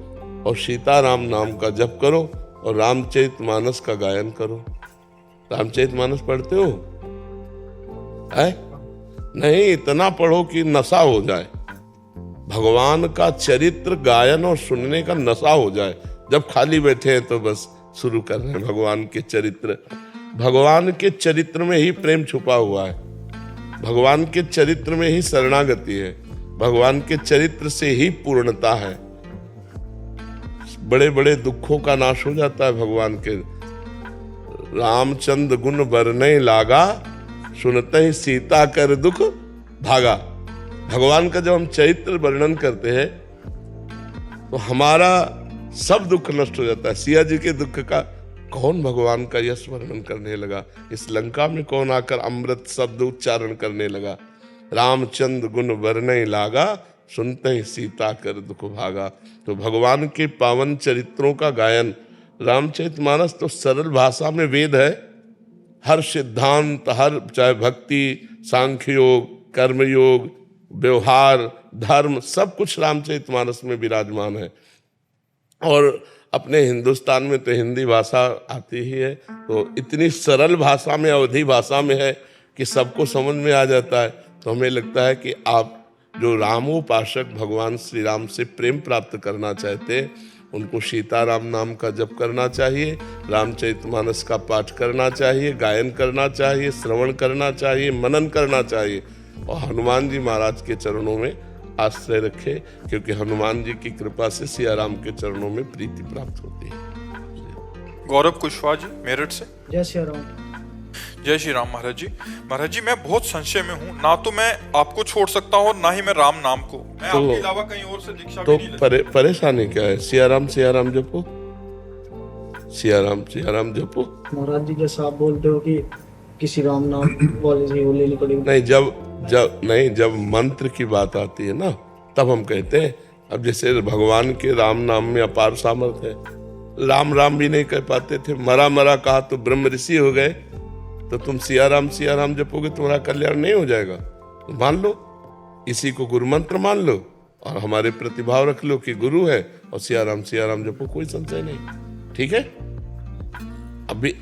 और सीताराम नाम का जप करो और रामचरितमानस का गायन करो। रामचरितमानस पढ़ते हो? नहीं, इतना पढ़ो कि नशा हो जाए, भगवान का चरित्र गायन और सुनने का नशा हो जाए। जब खाली बैठे हैं तो बस शुरू कर रहे हैं भगवान के चरित्र। भगवान के चरित्र में ही प्रेम छुपा हुआ है, भगवान के चरित्र में ही शरणागति है, भगवान के चरित्र से ही पूर्णता है। बड़े बड़े दुखों का नाश हो जाता है भगवान के। रामचंद्र गुण बरने लागा, सुनते ही सीता कर दुख भागा। भगवान का जब हम चरित्र वर्णन करते हैं तो हमारा सब दुख नष्ट हो जाता है। सिया जी के दुख का कौन भगवान का यश वर्णन करने लगा? इस लंका में कौन आकर अमृत शब्द उच्चारण करने लगा? रामचंद्र गुण वर्णन लागा, सुनते ही सीता कर दुख भागा। तो भगवान के पावन चरित्रों का गायन, रामचरितमानस तो सरल भाषा में वेद है। हर सिद्धांत, हर चाहे भक्ति, सांख्य योग, कर्मयोग, व्यवहार, धर्म, सब कुछ रामचरितमानस में विराजमान है। और अपने हिंदुस्तान में तो हिंदी भाषा आती ही है, तो इतनी सरल भाषा में, अवधी भाषा में है कि सबको समझ में आ जाता है। तो हमें लगता है कि आप जो रामोपासक भगवान श्री राम से प्रेम प्राप्त करना चाहते हैं, उनको सीताराम नाम का जप करना चाहिए, रामचरितमानस का पाठ करना चाहिए, गायन करना चाहिए, श्रवण करना चाहिए, मनन करना चाहिए, और हनुमान जी महाराज के चरणों में आश्रय रखे, क्योंकि हनुमान जी की कृपा से सिया राम के चरणों में प्रीति प्राप्त होती है। गौरव कुशवाहा जी मेरठ से। जय श्री राम। जय श्री राम महाराज जी। महाराज जी, मैं बहुत संशय में हूँ, ना तो मैं आपको छोड़ सकता हूँ, ना ही मैं राम नाम को। मैं आपके अलावा कहीं और से दीक्षा तो भी नहीं लेता। परेशानी क्या है? सिया राम जपो, सिया राम जपो। महाराज जी जैसा आप बोलते हो कि किसी राम नाम वाले से वो लेनी पड़ेगी। नहीं, जब मंत्र की बात आती है ना, तब हम कहते हैं। अब जैसे भगवान के राम नाम में अपार सामर्थ्य है। राम भी नहीं कह पाते थे, मरा कहा तो ब्रह्म ऋषि हो गए। तो तुम सिया राम जपोगे, तुम्हारा कल्याण नहीं हो जाएगा? तो मान लो, इसी को गुरु मंत्र मान लो, और हमारे प्रतिभाव रख लो कि गुरु है, और सिया राम जपो, कोई संशय नहीं। ठीक है?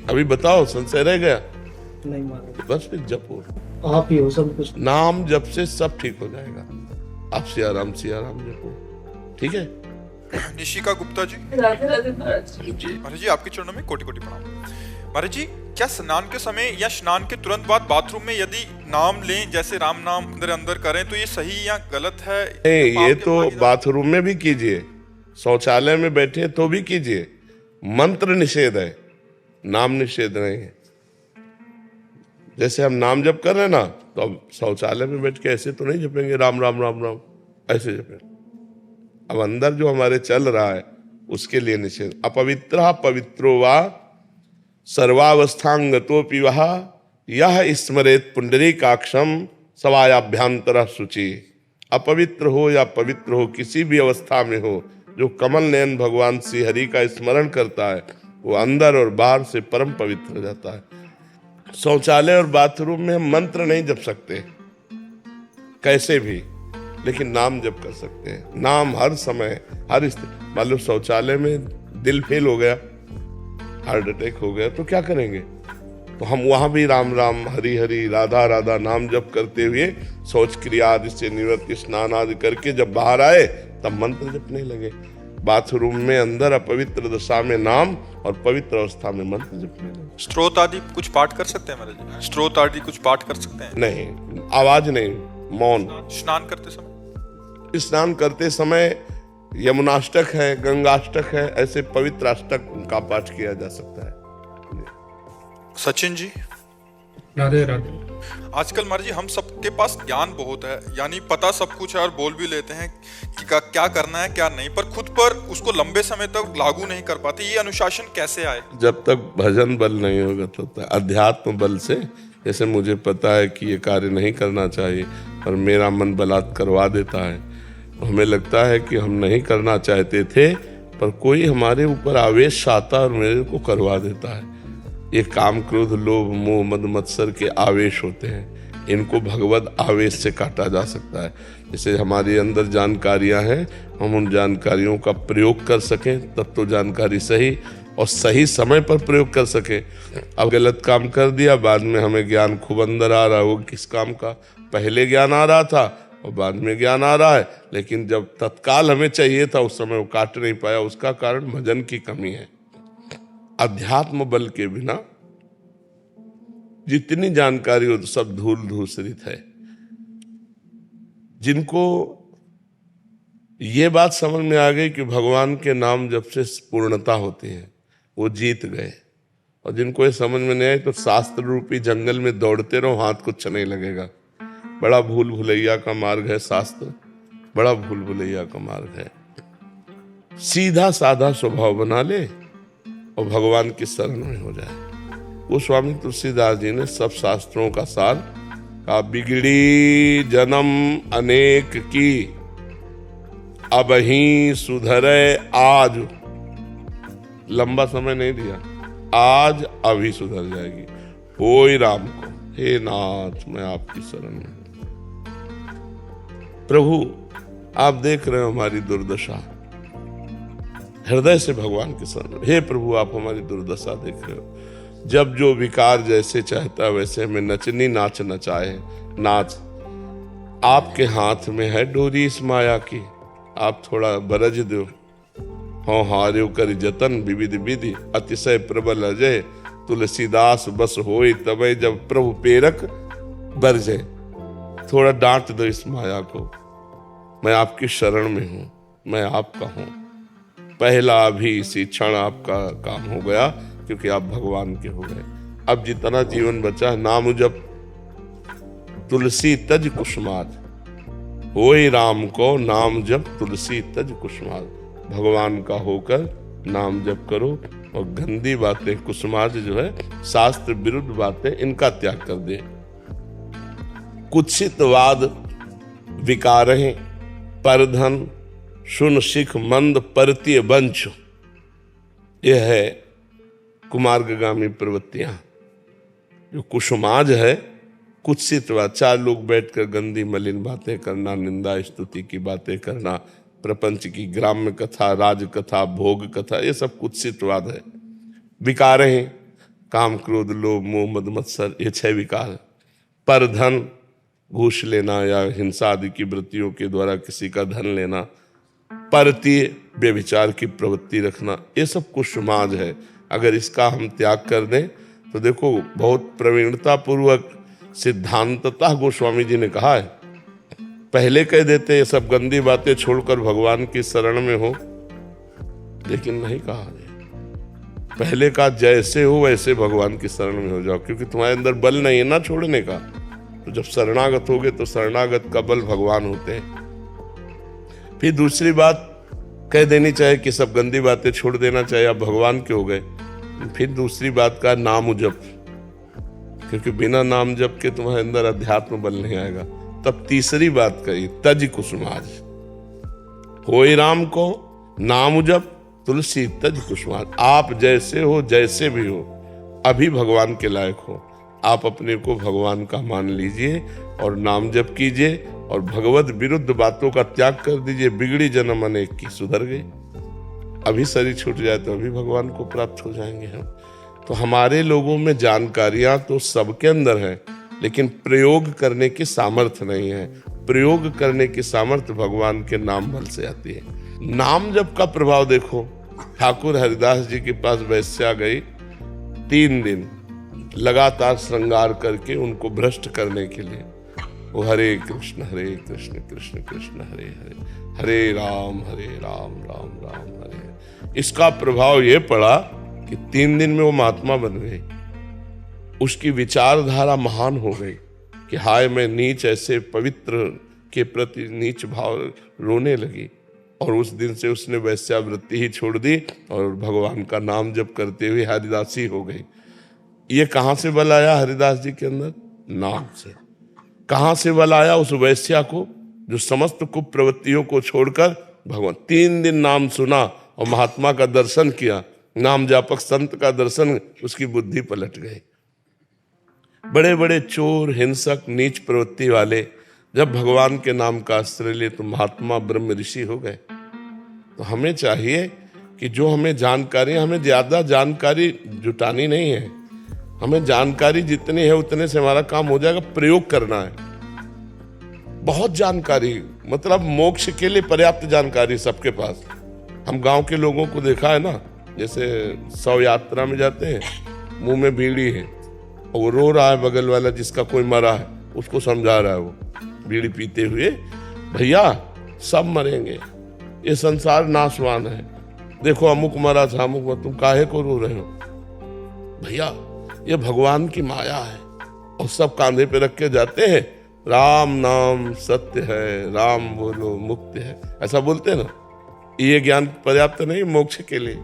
अभी बताओ, संशय रह गया? नहीं महाराज, बस फिर जपो, आप ही हो सब कुछ। नाम जप से सब ठीक हो जाएगा। आप सिया राम जपो, ठीक है? निशिका गुप्ता जी। राधे राधे महाराज जी। महाराज जी, आपके चरणों में कोटि कोटि प्रणाम। महाराज जी, क्या स्नान के समय या स्नान के तुरंत बाद बाथरूम में यदि नाम लें, जैसे राम नाम अंदर करें, तो ये सही या गलत है? नहीं, ये तो बाथरूम में भी कीजिए, शौचालय में बैठे तो भी कीजिए। मंत्र निषेध है, नाम निषेध नहीं है। जैसे हम नाम जप कर रहे हैं ना, तो अब शौचालय में बैठ के ऐसे तो नहीं जपेंगे राम राम राम राम, ऐसे जपेंगे। अब अंदर जो हमारे चल रहा है उसके लिए निषेध। अपवित्र पवित्रो वा सर्वावस्थांगतोपि वह यह स्मरेत पुंडरीकाक्षम सवायाभ्यांतर शुचि। अपवित्र हो या पवित्र हो, किसी भी अवस्था में हो, जो कमल नयन भगवान श्री हरि का स्मरण करता है, वो अंदर और बाहर से परम पवित्र हो जाता है। शौचालय और बाथरूम में हम मंत्र नहीं जप सकते कैसे भी, लेकिन नाम जप कर सकते हैं। नाम हर समय, हर स्थिति। मान लो शौचालय में दिल फेल हो गया, हार्ट अटैक हो गया, तो क्या करेंगे? तो हम वहां भी राम राम, हरि हरि, राधा राधा नाम जप करते हुए शौच क्रिया आदि से निवृत्ति, स्नान आदि करके जब बाहर आए तब मंत्र जपने लगे। बाथरूम में अंदर अपवित्र दशा में नाम, और पवित्र अवस्था में मंत्र जपने लगे। स्त्रोत आदि कुछ पाठ कर सकते हैं महाराज जी? स्त्रोत आदि कुछ पाठ कर सकते हैं? नहीं, आवाज नहीं, मौन। स्नान करते समय? स्नान करते समय यमुनाष्टक है, गंगाष्टक है, ऐसे पवित्र अष्टक का पाठ किया जा सकता है। सचिन जी। राधे राधे। आजकल महाराज जी, हम सबके पास ज्ञान बहुत है, यानी पता सब कुछ है, और बोल भी लेते हैं कि क्या करना है क्या नहीं, पर खुद पर उसको लंबे समय तक लागू नहीं कर पाते। ये अनुशासन कैसे आए? जब तक भजन बल नहीं होगा तब तक। अध्यात्म बल से, जैसे मुझे पता है कि ये कार्य नहीं करना चाहिए, पर मेरा मन बलात् करवा देता है, तो हमें लगता है कि हम नहीं करना चाहते थे, पर कोई हमारे ऊपर आवेश आता और मेरे को करवा देता है। ये काम, क्रोध, लोभ, मोह, मद, मत्सर के आवेश होते हैं। इनको भगवत आवेश से काटा जा सकता है। जैसे हमारे अंदर जानकारियां हैं, हम उन जानकारियों का प्रयोग कर सकें, तब तो जानकारी सही और सही समय पर प्रयोग कर सकें। अब गलत काम कर दिया, बाद में हमें ज्ञान खूब अंदर आ रहा है। वो किस काम का? पहले ज्ञान आ रहा था और बाद में ज्ञान आ रहा है, लेकिन जब तत्काल हमें चाहिए था उस समय वो काट नहीं पाया। उसका कारण भजन की कमी है। अध्यात्म बल के बिना जितनी जानकारी हो, तो सब धूल धूसरित है। जिनको ये बात समझ में आ गई कि भगवान के नाम जब से पूर्णता होती है, वो जीत गए। और जिनको ये समझ में नहीं आए, तो शास्त्र रूपी जंगल में दौड़ते रहो, हाथ कुछ नहीं लगेगा। बड़ा भूल भुलैया का मार्ग है शास्त्र, बड़ा भूल भुलैया का मार्ग है। सीधा साधा स्वभाव बना ले और भगवान की शरण में हो जाए। वो स्वामी तुलसीदास जी ने सब शास्त्रों का सार कहा। बिगड़ी जन्म अनेक की, अब ही सुधरे आज, लंबा समय नहीं दिया, आज अभी सुधर जाएगी। होय राम को, हे नाथ मैं आपकी शरण में हूं। प्रभु आप देख रहे हो हमारी दुर्दशा, हृदय से भगवान के शरण में, हे प्रभु आप हमारी दुर्दशा देख रहे हो। जब जो विकार जैसे चाहता वैसे हमें नचनी नाच नचाए, नाच आपके हाथ में है डोरी इस माया की, आप थोड़ा बरज दो। हाँ हार्यो कर जतन विविध विधि, अतिशय प्रबल अजय, तुलसीदास बस होए तबे जब प्रभु पेरक बरजे। थोड़ा डांट दो इस माया को, मैं आपकी शरण में हूं, मैं आपका हूं। पहला भी इसी क्षण आपका काम हो गया, क्योंकि आप भगवान के हो गए। अब जितना जीवन बचा नाम जप, तुलसी तज कुसुमार, होए राम को नाम जप, तुलसी तज कुसुमार। भगवान का होकर नाम जप करो और गंदी बातें, कुसुमार्ज जो है शास्त्र विरुद्ध बातें, इनका त्याग कर दे। कुत्सितवाद विकारहि परधन, सुन सिख मंद परतीय वंश। यह है कुमार्गगामी प्रवृत्तियां। जो कुसुमाज है, कुत्सितवाद, चार लोग बैठकर गंदी मलिन बातें करना, निंदा स्तुति की बातें करना, प्रपंच की ग्राम्य कथा, राज कथा, भोग कथा, ये सब कुत्सितवाद है। विकार हैं काम क्रोध लोभ मोह मद मत्सर, ये 6 विकार। पर धन, घूस लेना या हिंसा आदि की वृत्तियों के द्वारा किसी का धन लेना। परतीय, व्यभिचार की प्रवृत्ति रखना, ये सब कुसुमाज है। अगर इसका हम त्याग कर दें तो देखो बहुत प्रवीणता पूर्वक सिद्धांततः गोस्वामी जी ने कहा है। पहले कह देते ये सब गंदी बातें छोड़कर भगवान की शरण में हो, लेकिन नहीं कहा है। पहले का जैसे हो वैसे भगवान की शरण में हो जाओ, क्योंकि तुम्हारे अंदर बल नहीं है ना छोड़ने का। तो जब शरणागत होगे तो शरणागत का बल भगवान होते हैं। फिर दूसरी बात कह देनी चाहिए कि सब गंदी बातें छोड़ देना चाहिए, आप भगवान के हो गए। फिर दूसरी बात का नाम जप, क्योंकि बिना नाम जप के तुम्हारे अंदर अध्यात्म बल नहीं आएगा। तब तीसरी बात कही, तज कुसुमाज, होए राम को नाम जप, तुलसी तज कुसुमाज। आप जैसे हो, जैसे भी हो, अभी भगवान के लायक हो। आप अपने को भगवान का मान लीजिए और नाम जप कीजिए और भगवत विरुद्ध बातों का त्याग कर दीजिए। बिगड़ी जन्म अनेक की सुधर गई। अभी शरीर छूट जाए तो अभी भगवान को प्राप्त हो जाएंगे हम। तो हमारे लोगों में जानकारियां तो सबके अंदर है, लेकिन प्रयोग करने की सामर्थ्य नहीं है। प्रयोग करने की सामर्थ्य भगवान के नाम बल से आती है। नाम जप का प्रभाव देखो। ठाकुर हरिदास जी के पास वैश्या गई, 3 दिन लगातार श्रृंगार करके उनको भ्रष्ट करने के लिए। वो हरे कृष्ण कृष्ण कृष्ण हरे हरे, हरे राम राम राम हरे। इसका प्रभाव ये पड़ा कि 3 दिन में वो महात्मा बन गई। उसकी विचारधारा महान हो गई कि हाय मैं नीच, ऐसे पवित्र के प्रति नीच भाव रोने लगी। और उस दिन से उसने वैश्यावृत्ति ही छोड़ दी और भगवान का नाम जप करते हुए हरिदासी हो गई। ये कहाँ से बल आया हरिदास जी के अंदर? नाम से। कहाँ से बल आया उस वैश्या को, जो समस्त कुप्रवृत्तियों को छोड़कर भगवान 3 दिन नाम सुना और महात्मा का दर्शन किया, नाम जापक संत का दर्शन, उसकी बुद्धि पलट गई। बड़े बड़े चोर, हिंसक, नीच प्रवृत्ति वाले जब भगवान के नाम का आश्रय लिए तो महात्मा ब्रह्म ऋषि हो गए। तो हमें चाहिए कि जो हमें जानकारी, हमें ज्यादा जानकारी जुटानी नहीं है। हमें जानकारी जितनी है उतने से हमारा काम हो जाएगा। प्रयोग करना है। बहुत जानकारी, मतलब मोक्ष के लिए पर्याप्त जानकारी सबके पास। हम गांव के लोगों को देखा है ना, जैसे 100 यात्रा में जाते हैं, मुंह में बीड़ी है और वो रो रहा है, बगल वाला जिसका कोई मरा है उसको समझा रहा है, वो बीड़ी पीते हुए, भैया सब मरेंगे, ये संसार नाशवान है, देखो अमुक मरा था, अमुक मरा, तुम काहे को रो रहे हो? भैया ये भगवान की माया है। और सब कांधे पे रख के जाते हैं, राम नाम सत्य है, राम बोलो मुक्ति है, ऐसा बोलते हैं ना। ये ज्ञान पर्याप्त नहीं मोक्ष के लिए,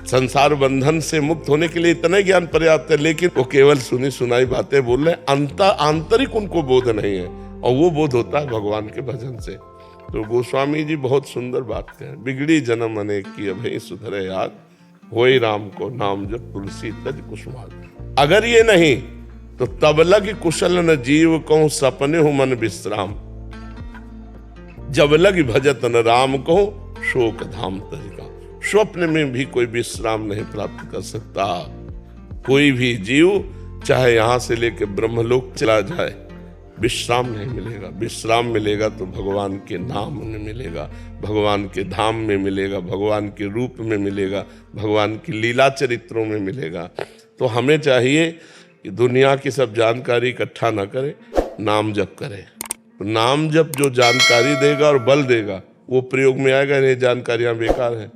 संसार बंधन से मुक्त होने के लिए इतना ज्ञान पर्याप्त है, लेकिन वो केवल सुनी सुनाई बातें बोल रहे हैं। आंतरिक उनको बोध नहीं है, और वो बोध होता है भगवान के भजन से। तो गोस्वामी जी बहुत सुंदर बात कहें, बिगड़ी जन्म अनेक की अभय सुधरे याद, होई राम को नाम जब तुलसी तज कुसुमार। अगर ये नहीं तो तब लग कुशल न जीव कहूं सपने हो मन विश्राम, जब लग भजत न राम को शोक धाम तरिका। स्वप्न में भी कोई विश्राम नहीं प्राप्त कर सकता। कोई भी जीव चाहे यहां से लेकर ब्रह्मलोक चला जाए, विश्राम नहीं मिलेगा। विश्राम मिलेगा तो भगवान के नाम में मिलेगा, भगवान के धाम में मिलेगा, भगवान के रूप में मिलेगा, भगवान की लीला चरित्रों में मिलेगा। तो हमें चाहिए कि दुनिया की सब जानकारी इकट्ठा ना करें, नाम जप करें। तो नाम जप जो जानकारी देगा और बल देगा वो प्रयोग में आएगा, नहीं जानकारियां बेकार हैं।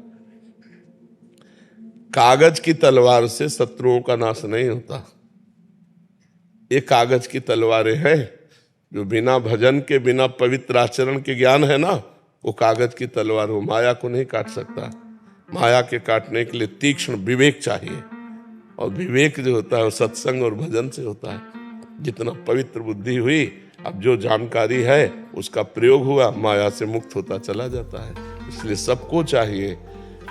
कागज की तलवार से शत्रुओं का नाश नहीं होता। ये कागज की तलवारें हैं जो बिना भजन के, बिना पवित्र आचरण के ज्ञान है ना, वो कागज की तलवार, वो माया को नहीं काट सकता। माया के काटने के लिए तीक्ष्ण विवेक चाहिए, और विवेक जो होता है वो सत्संग और भजन से होता है। जितना पवित्र बुद्धि हुई, अब जो जानकारी है उसका प्रयोग हुआ, माया से मुक्त होता चला जाता है। इसलिए सबको चाहिए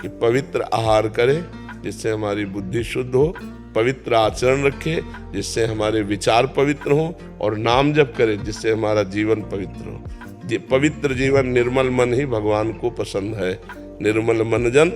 कि पवित्र आहार करें जिससे हमारी बुद्धि शुद्ध हो, पवित्र आचरण रखे जिससे हमारे विचार पवित्र हो, और नाम जप करें जिससे हमारा जीवन पवित्र हो। पवित्र जीवन, निर्मल मन ही भगवान को पसंद है। निर्मल मन जन